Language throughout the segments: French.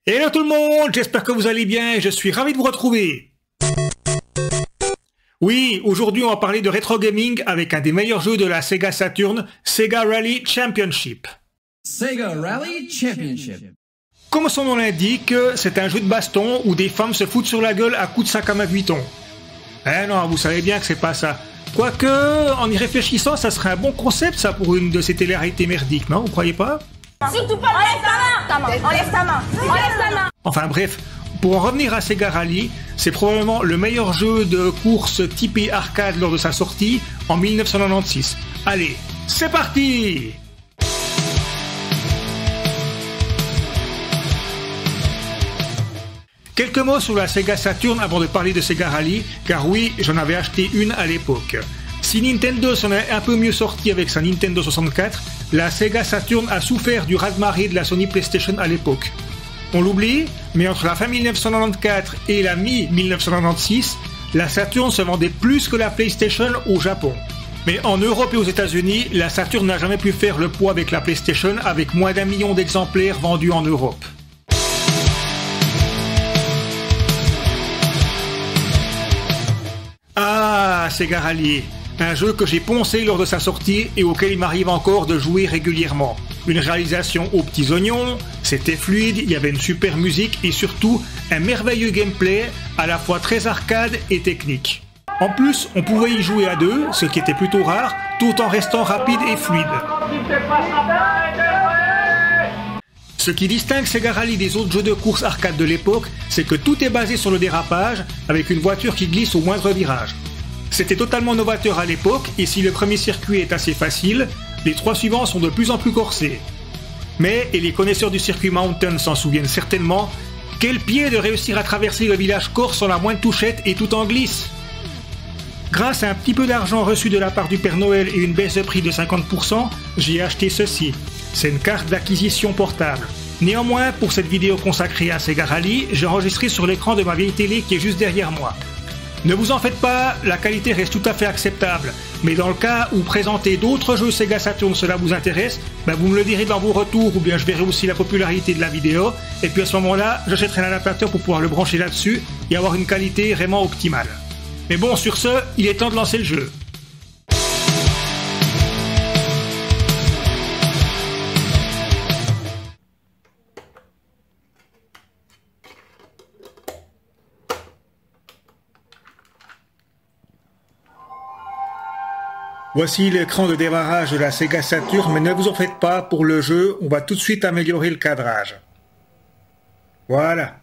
Hello tout le monde, j'espère que vous allez bien et je suis ravi de vous retrouver. Oui, aujourd'hui on va parler de rétro gaming avec un des meilleurs jeux de la Sega Saturn, Sega Rally Championship. Sega Rally Championship. Comme son nom l'indique, c'est un jeu de baston où des femmes se foutent sur la gueule à coups de sac à main Vuitton. Eh non, vous savez bien que c'est pas ça. Quoique, en y réfléchissant, ça serait un bon concept ça pour une de ces télé-réalités merdiques, non? Vous croyez pas? Surtout pas, enlève ta main, enlève ta main, enlève ta main. Enfin bref, pour en revenir à Sega Rally, c'est probablement le meilleur jeu de course typé arcade lors de sa sortie en 1996. Allez, c'est parti! Quelques mots sur la Sega Saturn avant de parler de Sega Rally, car oui, j'en avais acheté une à l'époque. Si Nintendo s'en est un peu mieux sorti avec sa Nintendo 64, la Sega Saturn a souffert du raz-de-marée de la Sony PlayStation à l'époque. On l'oublie, mais entre la fin 1994 et la mi-1996, la Saturn se vendait plus que la PlayStation au Japon. Mais en Europe et aux États-Unis, la Saturn n'a jamais pu faire le poids avec la PlayStation avec moins d'1 million d'exemplaires vendus en Europe. Ah, Sega Rally, un jeu que j'ai poncé lors de sa sortie et auquel il m'arrive encore de jouer régulièrement. Une réalisation aux petits oignons, c'était fluide, il y avait une super musique et surtout un merveilleux gameplay à la fois très arcade et technique. En plus, on pouvait y jouer à deux, ce qui était plutôt rare, tout en restant rapide et fluide. Ce qui distingue Sega Rally des autres jeux de course arcade de l'époque, c'est que tout est basé sur le dérapage, avec une voiture qui glisse au moindre virage. C'était totalement novateur à l'époque, et si le premier circuit est assez facile, les 3 suivants sont de plus en plus corsés. Mais, et les connaisseurs du circuit Mountain s'en souviennent certainement, quel pied de réussir à traverser le village corse sans la moindre touchette et tout en glisse! Grâce à un petit peu d'argent reçu de la part du Père Noël et une baisse de prix de 50%, j'ai acheté ceci. C'est une carte d'acquisition portable. Néanmoins, pour cette vidéo consacrée à Sega Rally, j'ai enregistré sur l'écran de ma vieille télé qui est juste derrière moi. Ne vous en faites pas, la qualité reste tout à fait acceptable, mais dans le cas où présenter d'autres jeux Sega Saturn cela vous intéresse, vous me le direz dans vos retours ou bien je verrai aussi la popularité de la vidéo, et puis à ce moment-là, j'achèterai un adaptateur pour pouvoir le brancher là-dessus et avoir une qualité vraiment optimale. Mais bon, sur ce, il est temps de lancer le jeu. Voici l'écran de démarrage de la Sega Saturn, mais ne vous en faites pas, pour le jeu, on va tout de suite améliorer le cadrage. Voilà.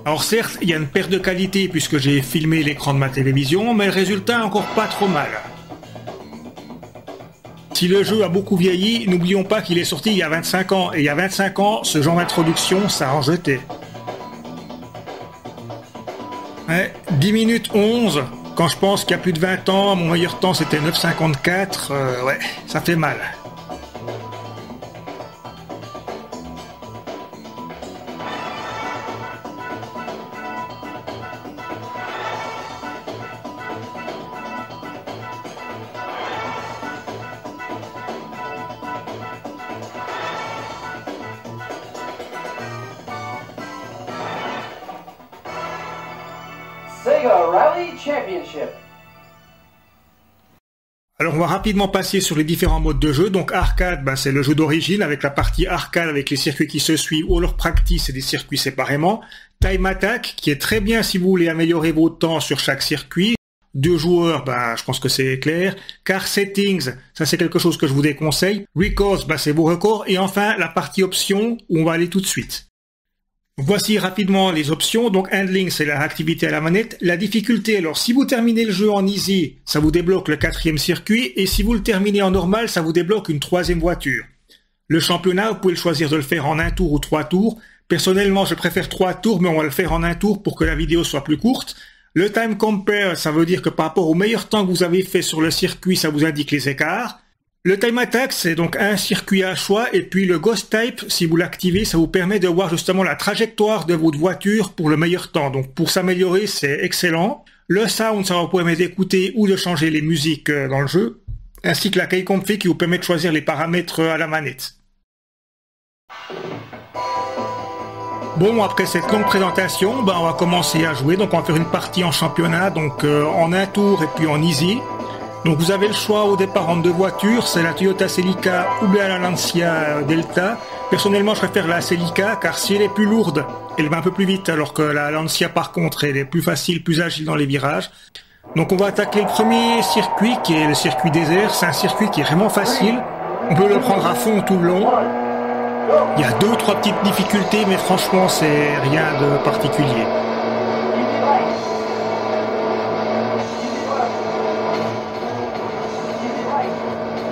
Alors certes, il y a une perte de qualité puisque j'ai filmé l'écran de ma télévision, mais le résultat est encore pas trop mal. Si le jeu a beaucoup vieilli, n'oublions pas qu'il est sorti il y a 25 ans, et il y a 25 ans, ce genre d'introduction, ça en jetait. 10 minutes 11, quand je pense qu'il y a plus de 20 ans, mon meilleur temps c'était 9,54, ouais, ça fait mal. Sega Rally Championship. Alors on va rapidement passer sur les différents modes de jeu. Donc arcade, c'est le jeu d'origine avec la partie arcade avec les circuits qui se suivent, ou leur practice et des circuits séparément. Time Attack qui est très bien si vous voulez améliorer vos temps sur chaque circuit. 2 joueurs, je pense que c'est clair. Car Settings, ça c'est quelque chose que je vous déconseille. Records, c'est vos records. Et enfin la partie options où on va aller tout de suite. Voici rapidement les options. Donc Handling, c'est la réactivité à la manette. La difficulté, alors si vous terminez le jeu en easy, ça vous débloque le 4e circuit. Et si vous le terminez en normal, ça vous débloque une 3e voiture. Le championnat, vous pouvez le choisir de le faire en 1 tour ou 3 tours. Personnellement, je préfère 3 tours, mais on va le faire en 1 tour pour que la vidéo soit plus courte. Le Time Compare, ça veut dire que par rapport au meilleur temps que vous avez fait sur le circuit, ça vous indique les écarts. Le Time Attack, c'est donc un circuit à choix, et puis le Ghost Type, si vous l'activez, ça vous permet de voir justement la trajectoire de votre voiture pour le meilleur temps. Donc pour s'améliorer, c'est excellent. le sound, ça vous permet d'écouter ou de changer les musiques dans le jeu, ainsi que la key config qui vous permet de choisir les paramètres à la manette. Bon, après cette longue présentation, on va commencer à jouer. Donc on va faire une partie en championnat, donc en un tour et puis en easy. Donc vous avez le choix au départ entre deux voitures, c'est la Toyota Celica ou bien la Lancia Delta. Personnellement, je préfère la Celica car si elle est plus lourde, elle va un peu plus vite, alors que la Lancia par contre, elle est plus facile, plus agile dans les virages. Donc on va attaquer le premier circuit qui est le circuit désert. C'est un circuit qui est vraiment facile. On peut le prendre à fond tout le long. Il y a 2 ou 3 petites difficultés, mais franchement, c'est rien de particulier.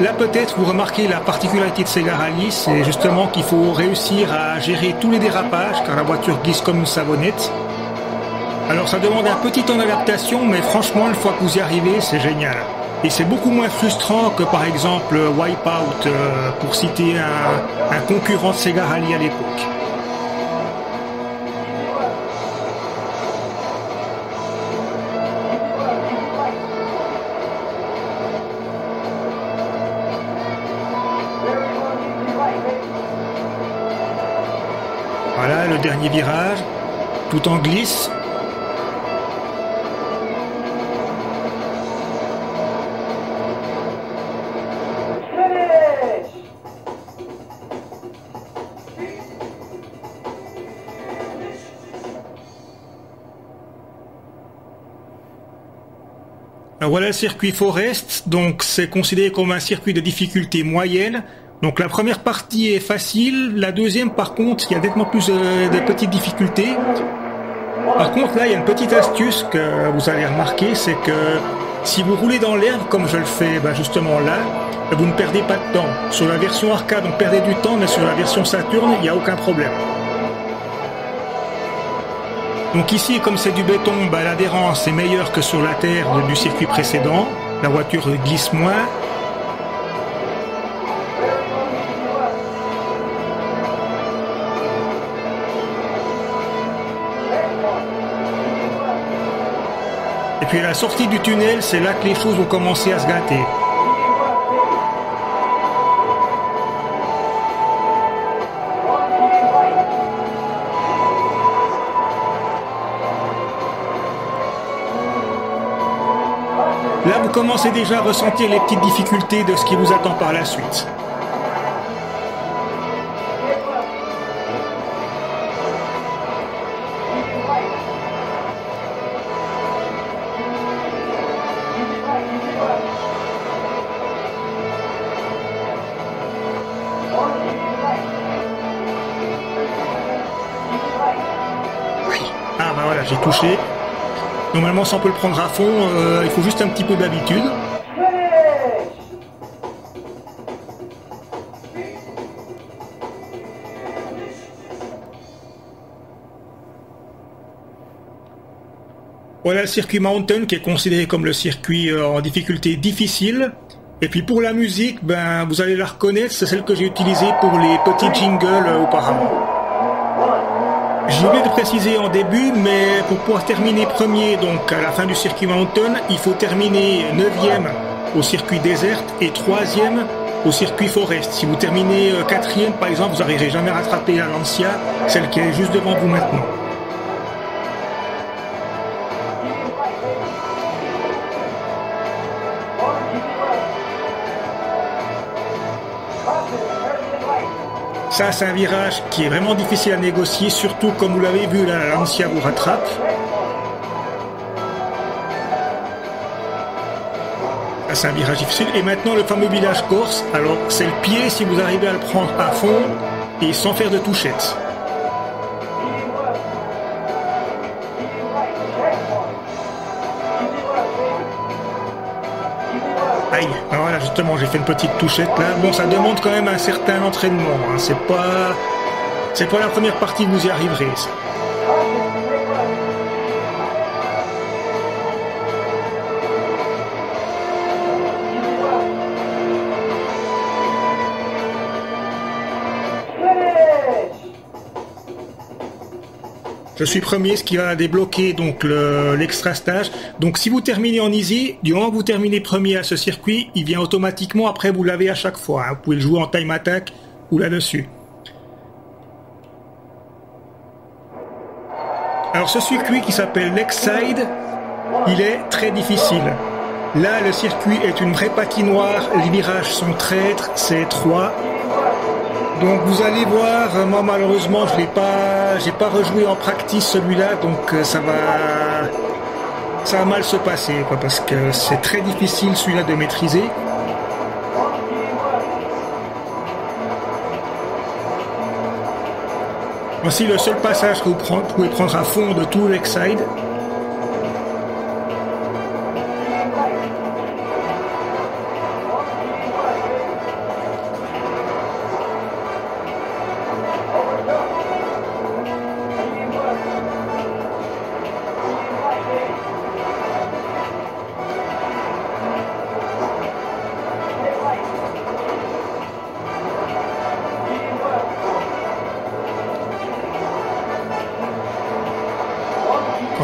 Là, peut-être, vous remarquez la particularité de Sega Rally, c'est justement qu'il faut réussir à gérer tous les dérapages, car la voiture glisse comme une savonnette. Alors, ça demande un petit temps d'adaptation, mais franchement, une fois que vous y arrivez, c'est génial. Et c'est beaucoup moins frustrant que par exemple Wipeout, pour citer un concurrent de Sega Rally à l'époque. Voilà le dernier virage, tout en glisse. Alors voilà le circuit Forest, donc c'est considéré comme un circuit de difficulté moyenne. Donc la première partie est facile, la deuxième par contre il y a nettement plus de petites difficultés. Par contre là il y a une petite astuce que vous allez remarquer, c'est que si vous roulez dans l'herbe comme je le fais justement là, vous ne perdez pas de temps. Sur la version arcade on perdait du temps, mais sur la version Saturn il n'y a aucun problème. Donc ici, comme c'est du béton, l'adhérence est meilleure que sur la terre du circuit précédent. La voiture glisse moins. Et puis à la sortie du tunnel, c'est là que les choses vont commencer à se gâter. Là, vous commencez déjà à ressentir les petites difficultés de ce qui vous attend par la suite. Oui. Ah voilà, j'ai touché. Normalement, ça on peut le prendre à fond, il faut juste un petit peu d'habitude. Voilà le circuit Mountain qui est considéré comme le circuit en difficulté difficile. Et puis pour la musique, vous allez la reconnaître, c'est celle que j'ai utilisée pour les petits jingles auparavant. J'ai oublié de préciser en début, mais pour pouvoir terminer premier, donc à la fin du circuit Mountain, il faut terminer 9e au circuit Desert et 3e au circuit Forest. Si vous terminez 4e, par exemple, vous n'arriverez jamais à rattraper la Lancia, celle qui est juste devant vous maintenant. Ça, c'est un virage qui est vraiment difficile à négocier, surtout comme vous l'avez vu, là, la Lancia vous rattrape. Ça, c'est un virage difficile. Et maintenant, le fameux village corse. Alors, c'est le pied si vous arrivez à le prendre à fond et sans faire de touchettes. Aïe, voilà, justement, j'ai fait une petite touchette là. Bon, ça demande quand même un certain entraînement. Hein. C'est pas la première partie que vous y arriverez. Ça. Je suis premier, ce qui va débloquer donc l'extra stage. Donc si vous terminez en easy, du moment que vous terminez premier à ce circuit, il vient automatiquement, après vous l'avez à chaque fois. Vous pouvez le jouer en time attack ou là-dessus. Alors ce circuit qui s'appelle Lakeside, il est très difficile. Là, le circuit est une vraie patinoire, les virages sont traîtres, c'est étroit. Donc vous allez voir, moi malheureusement j'ai pas rejoué en practice celui-là, donc ça va mal se passer, quoi, parce que c'est très difficile celui-là de maîtriser. Voici le seul passage que vous pouvez prendre à fond de tout Lakeside.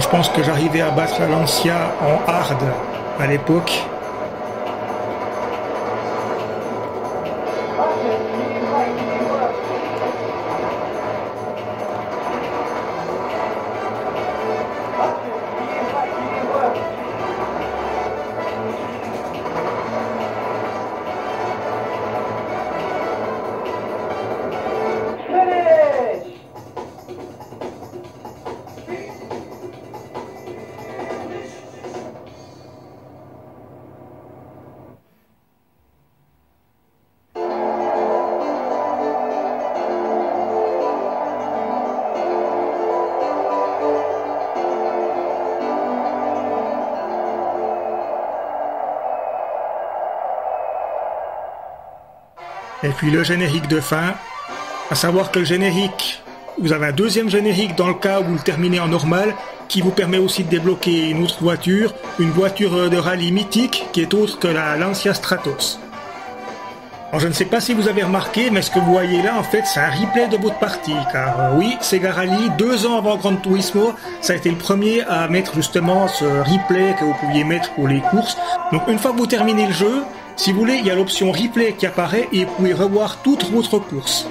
Je pense que j'arrivais à battre la Lancia en hard à l'époque. Et puis le générique de fin, à savoir que le générique, vous avez un deuxième générique dans le cas où vous le terminez en normal, qui vous permet aussi de débloquer une autre voiture, une voiture de rallye mythique qui est autre que la Lancia Stratos. Alors je ne sais pas si vous avez remarqué, mais ce que vous voyez là, en fait, c'est un replay de votre partie, car oui, Sega Rally, 2 ans avant Gran Turismo, ça a été le premier à mettre justement ce replay que vous pouviez mettre pour les courses. Donc une fois que vous terminez le jeu, si vous voulez, il y a l'option replay qui apparaît et vous pouvez revoir toute votre course.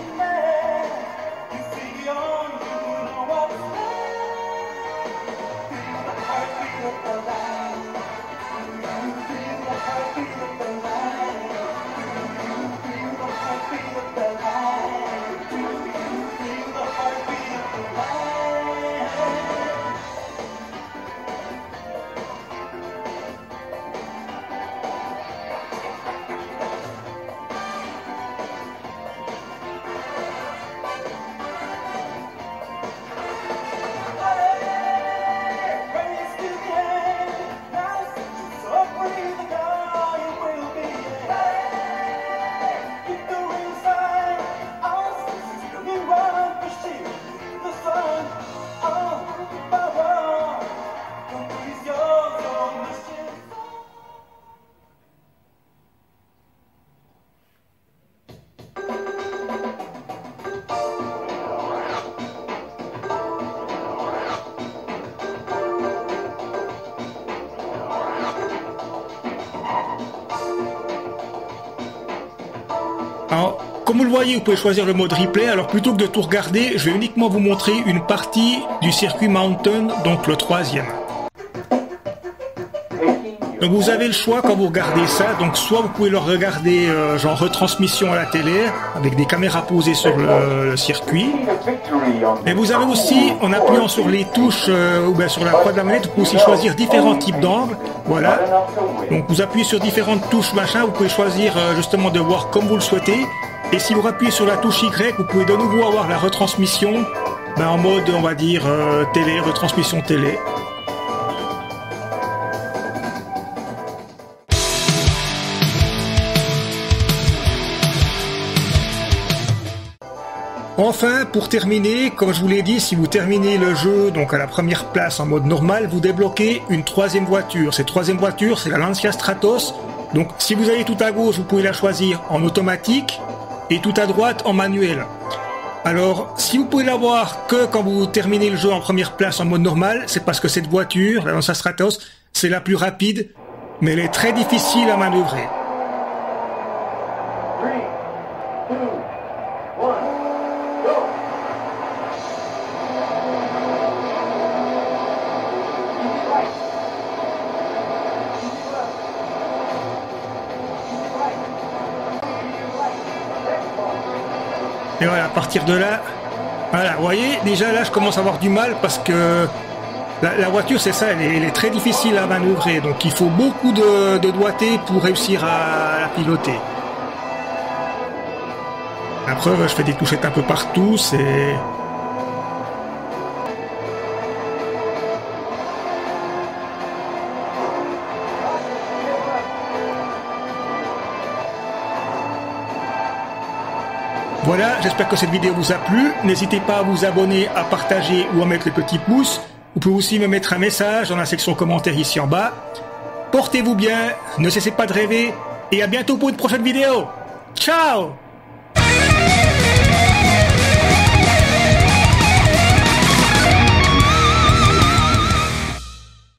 Alors, comme vous le voyez, vous pouvez choisir le mode replay. Alors plutôt que de tout regarder, je vais uniquement vous montrer une partie du circuit Mountain, donc le 3e. Donc vous avez le choix quand vous regardez ça, donc soit vous pouvez le regarder genre retransmission à la télé, avec des caméras posées sur le circuit. Mais vous avez aussi, en appuyant sur les touches ou bien sur la croix de la manette, vous pouvez aussi choisir différents types d'angles. Voilà. Donc vous appuyez sur différentes touches machin, vous pouvez choisir justement de voir comme vous le souhaitez. Et si vous appuyez sur la touche Y, vous pouvez de nouveau avoir la retransmission en mode, on va dire, télé, retransmission télé. Enfin, pour terminer, comme je vous l'ai dit, si vous terminez le jeu donc à la première place en mode normal, vous débloquez une 3e voiture. Cette 3e voiture, c'est la Lancia Stratos. Donc si vous allez tout à gauche, vous pouvez la choisir en automatique et tout à droite en manuel. Alors, si vous pouvez l'avoir que quand vous terminez le jeu en première place en mode normal, c'est parce que cette voiture, la Lancia Stratos, c'est la plus rapide, mais elle est très difficile à manœuvrer. 3, 2, 1, go! Et voilà, à partir de là, voilà, vous voyez, déjà là, je commence à avoir du mal parce que la voiture, c'est ça, elle est très difficile à manœuvrer. Donc, il faut beaucoup de doigté pour réussir à la piloter. La preuve, je fais des touchettes un peu partout, c'est... Voilà, j'espère que cette vidéo vous a plu. N'hésitez pas à vous abonner, à partager ou à mettre le petit pouce. Vous pouvez aussi me mettre un message dans la section commentaires ici en bas. Portez-vous bien, ne cessez pas de rêver et à bientôt pour une prochaine vidéo. Ciao!